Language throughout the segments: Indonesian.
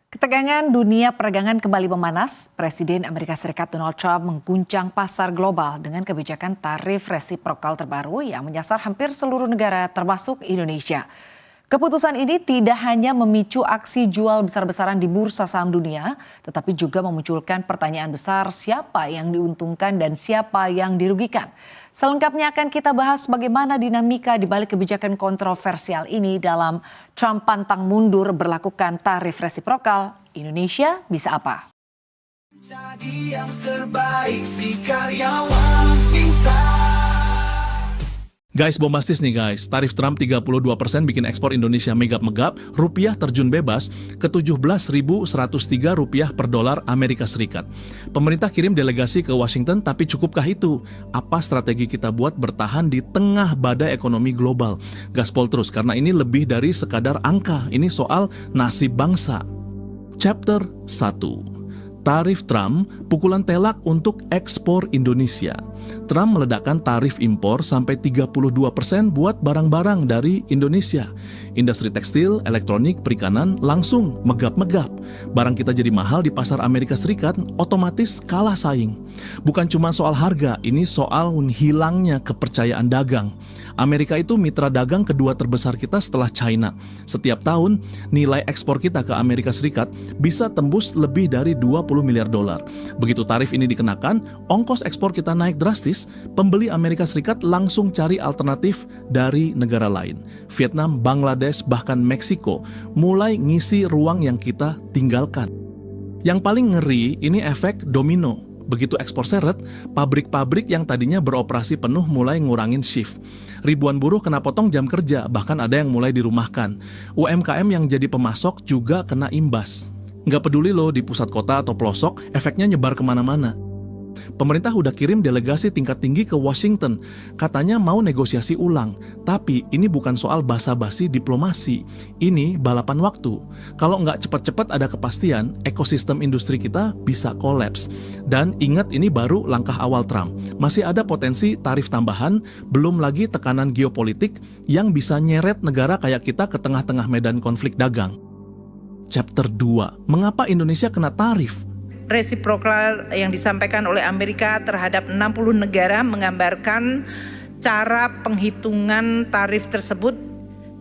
Ketegangan dunia perdagangan kembali memanas. Presiden Amerika Serikat Donald Trump mengguncang pasar global dengan kebijakan tarif resiprokal terbaru yang menyasar hampir seluruh negara termasuk Indonesia. Keputusan ini tidak hanya memicu aksi jual besar-besaran di bursa saham dunia, tetapi juga memunculkan pertanyaan besar siapa yang diuntungkan dan siapa yang dirugikan. Selengkapnya akan kita bahas bagaimana dinamika di balik kebijakan kontroversial ini dalam Trump pantang mundur berlakukan tarif resiprokal. Indonesia bisa apa? Jadi yang terbaik si karyawan pintar. Guys, bombastis nih guys, tarif Trump 32% bikin ekspor Indonesia megap-megap, rupiah terjun bebas ke 17.103 rupiah per dolar Amerika Serikat. Pemerintah kirim delegasi ke Washington, tapi cukupkah itu? Apa strategi kita buat bertahan di tengah badai ekonomi global? Gaspol terus, karena ini lebih dari sekadar angka, ini soal nasib bangsa. Chapter 1. Tarif Trump, pukulan telak untuk ekspor Indonesia. Trump meledakkan tarif impor sampai 32% buat barang-barang dari Indonesia. Industri tekstil, elektronik, perikanan langsung megap-megap. Barang kita jadi mahal di pasar Amerika Serikat, otomatis kalah saing. Bukan cuma soal harga, ini soal hilangnya kepercayaan dagang. Amerika itu mitra dagang kedua terbesar kita setelah China. Setiap tahun, nilai ekspor kita ke Amerika Serikat bisa tembus lebih dari 20 miliar dolar. Begitu tarif ini dikenakan, ongkos ekspor kita naik drastis, pembeli Amerika Serikat langsung cari alternatif dari negara lain. Vietnam, Bangladesh, bahkan Meksiko mulai ngisi ruang yang kita tinggalkan. Yang paling ngeri, ini efek domino. Begitu ekspor seret, pabrik-pabrik yang tadinya beroperasi penuh mulai ngurangin shift. Ribuan buruh kena potong jam kerja, bahkan ada yang mulai dirumahkan. UMKM yang jadi pemasok juga kena imbas. Nggak peduli loh di pusat kota atau pelosok, efeknya nyebar kemana-mana. Pemerintah udah kirim delegasi tingkat tinggi ke Washington, katanya mau negosiasi ulang. Tapi ini bukan soal basa-basi diplomasi, ini balapan waktu. Kalau nggak cepat-cepat ada kepastian, ekosistem industri kita bisa kolaps. Dan ingat, ini baru langkah awal Trump. Masih ada potensi tarif tambahan, belum lagi tekanan geopolitik yang bisa nyeret negara kayak kita ke tengah-tengah medan konflik dagang. Chapter 2, mengapa Indonesia kena tarif? Resiprokal yang disampaikan oleh Amerika terhadap 60 negara menggambarkan cara penghitungan tarif tersebut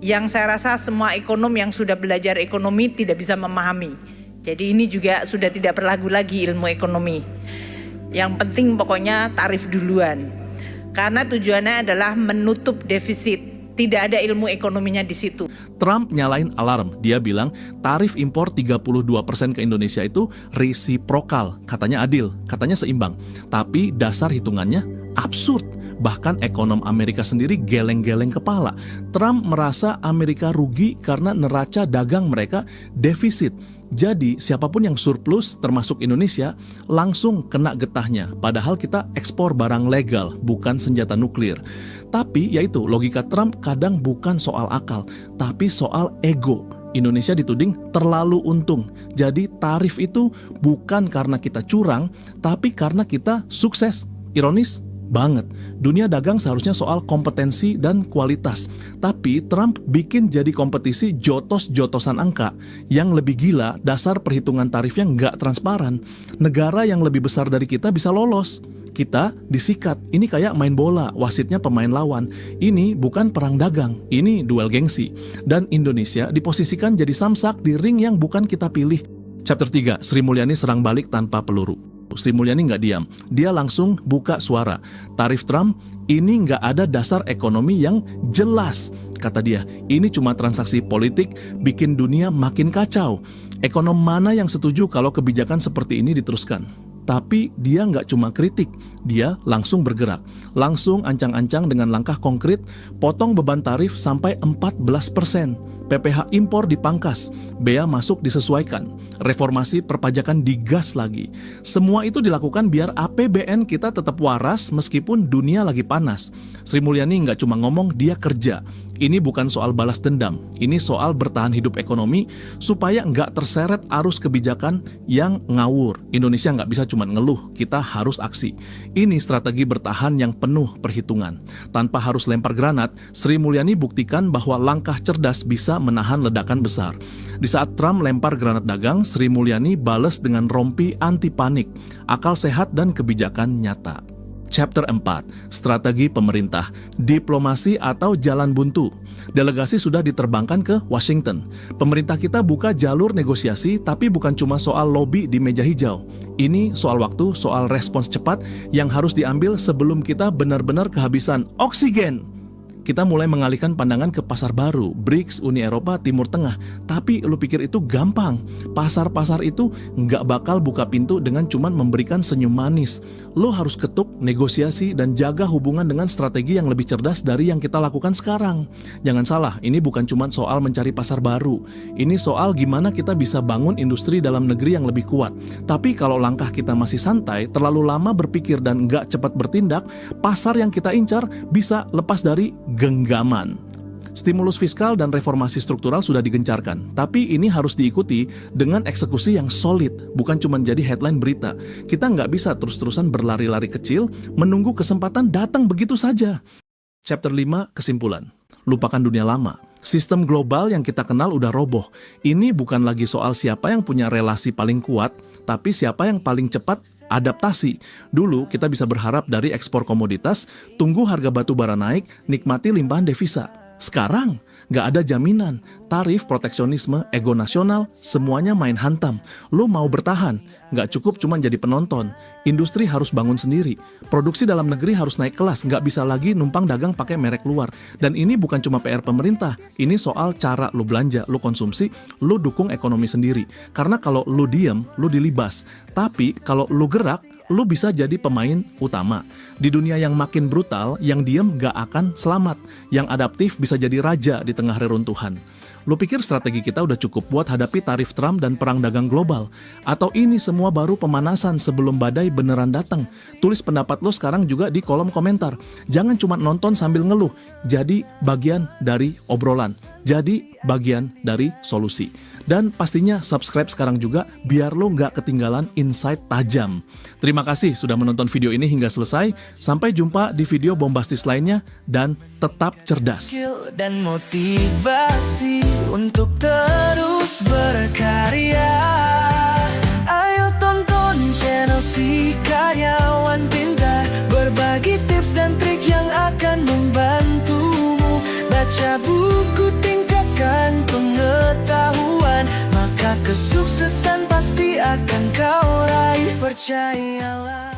yang saya rasa semua ekonom yang sudah belajar ekonomi tidak bisa memahami. Jadi ini juga sudah tidak berlagu lagi ilmu ekonomi. Yang penting pokoknya tarif duluan. Karena tujuannya adalah menutup defisit. Tidak ada ilmu ekonominya di situ. Trump nyalain alarm. Dia bilang tarif impor 32% ke Indonesia itu resiprokal. Katanya adil, katanya seimbang. Tapi dasar hitungannya absurd. Bahkan ekonom Amerika sendiri geleng-geleng kepala. Trump merasa Amerika rugi karena neraca dagang mereka defisit. Jadi siapapun yang surplus termasuk Indonesia langsung kena getahnya. Padahal kita ekspor barang legal, bukan senjata nuklir. Tapi yaitu logika Trump kadang bukan soal akal, tapi soal ego. Indonesia dituding terlalu untung. Jadi tarif itu bukan karena kita curang, tapi karena kita sukses. Ironis banget. Dunia dagang seharusnya soal kompetensi dan kualitas. Tapi Trump bikin jadi kompetisi jotos-jotosan angka. Yang lebih gila, dasar perhitungan tarifnya nggak transparan. Negara yang lebih besar dari kita bisa lolos. Kita disikat. Ini kayak main bola, wasitnya pemain lawan. Ini bukan perang dagang, ini duel gengsi. Dan Indonesia diposisikan jadi samsak di ring yang bukan kita pilih. Chapter 3, Sri Mulyani serang balik tanpa peluru. Sri Mulyani nggak diam, dia langsung buka suara. Tarif Trump ini nggak ada dasar ekonomi yang jelas. Kata dia, ini cuma transaksi politik bikin dunia makin kacau. Ekonom mana yang setuju kalau kebijakan seperti ini diteruskan? Tapi dia nggak cuma kritik, dia langsung bergerak. Langsung ancang-ancang dengan langkah konkret, potong beban tarif sampai 14%. PPh impor dipangkas, bea masuk disesuaikan, reformasi perpajakan digas lagi. Semua itu dilakukan biar APBN kita tetap waras meskipun dunia lagi panas. Sri Mulyani nggak cuma ngomong, dia kerja. Ini bukan soal balas dendam, ini soal bertahan hidup ekonomi supaya nggak terseret arus kebijakan yang ngawur. Indonesia nggak bisa cuma ngeluh, kita harus aksi. Ini strategi bertahan yang penuh perhitungan. Tanpa harus lempar granat, Sri Mulyani buktikan bahwa langkah cerdas bisa bisa menahan ledakan besar. Di saat Trump lempar granat dagang, Sri Mulyani bales dengan rompi anti panik, akal sehat dan kebijakan nyata. Chapter 4, Strategi Pemerintah, Diplomasi atau Jalan Buntu. Delegasi sudah diterbangkan ke Washington. Pemerintah kita buka jalur negosiasi, tapi bukan cuma soal lobby di meja hijau. Ini soal waktu, soal respons cepat yang harus diambil sebelum kita benar-benar kehabisan oksigen. Kita mulai mengalihkan pandangan ke pasar baru, BRICS, Uni Eropa, Timur Tengah. Tapi lu pikir itu gampang? Pasar-pasar itu nggak bakal buka pintu dengan cuman memberikan senyum manis. Lu harus ketuk, negosiasi, dan jaga hubungan dengan strategi yang lebih cerdas dari yang kita lakukan sekarang. Jangan salah, ini bukan cuman soal mencari pasar baru. Ini soal gimana kita bisa bangun industri dalam negeri yang lebih kuat. Tapi kalau langkah kita masih santai, terlalu lama berpikir dan nggak cepat bertindak, pasar yang kita incar bisa lepas dari genggaman. Stimulus fiskal dan reformasi struktural sudah digencarkan, tapi ini harus diikuti dengan eksekusi yang solid, bukan cuma jadi headline berita. Kita nggak bisa terus-terusan berlari-lari kecil, menunggu kesempatan datang begitu saja. Chapter 5, Kesimpulan. Lupakan dunia lama. Sistem global yang kita kenal udah roboh. Ini bukan lagi soal siapa yang punya relasi paling kuat, tapi siapa yang paling cepat adaptasi. Dulu kita bisa berharap dari ekspor komoditas, tunggu harga batu bara naik, nikmati limpahan devisa. Sekarang, nggak ada jaminan. Tarif, proteksionisme, ego nasional, semuanya main hantam. Lo mau bertahan, nggak cukup cuma jadi penonton. Industri harus bangun sendiri. Produksi dalam negeri harus naik kelas, nggak bisa lagi numpang dagang pakai merek luar. Dan ini bukan cuma PR pemerintah, ini soal cara lo belanja, lo konsumsi, lo dukung ekonomi sendiri. Karena kalau lo diem, lo dilibas. Tapi kalau lo gerak, lu bisa jadi pemain utama. Di dunia yang makin brutal, yang diem gak akan selamat. Yang adaptif bisa jadi raja di tengah reruntuhan. Lu pikir strategi kita udah cukup buat hadapi tarif Trump dan perang dagang global? Atau ini semua baru pemanasan sebelum badai beneran datang? Tulis pendapat lu sekarang juga di kolom komentar. Jangan cuma nonton sambil ngeluh. Jadi bagian dari obrolan. Jadi bagian dari solusi. Dan pastinya subscribe sekarang juga biar lo nggak ketinggalan insight tajam. Terima kasih sudah menonton video ini hingga selesai. Sampai jumpa di video bombastis lainnya dan tetap cerdas. Dan motivasi untuk terus berkarya. Ayo tonton channel Si Karyawan Pintar, berbagi tips dan trik yang akan membantumu. Baca buku, tingkatkan pengetahuan, maka kesuksesan pasti akan kau raih, percayalah.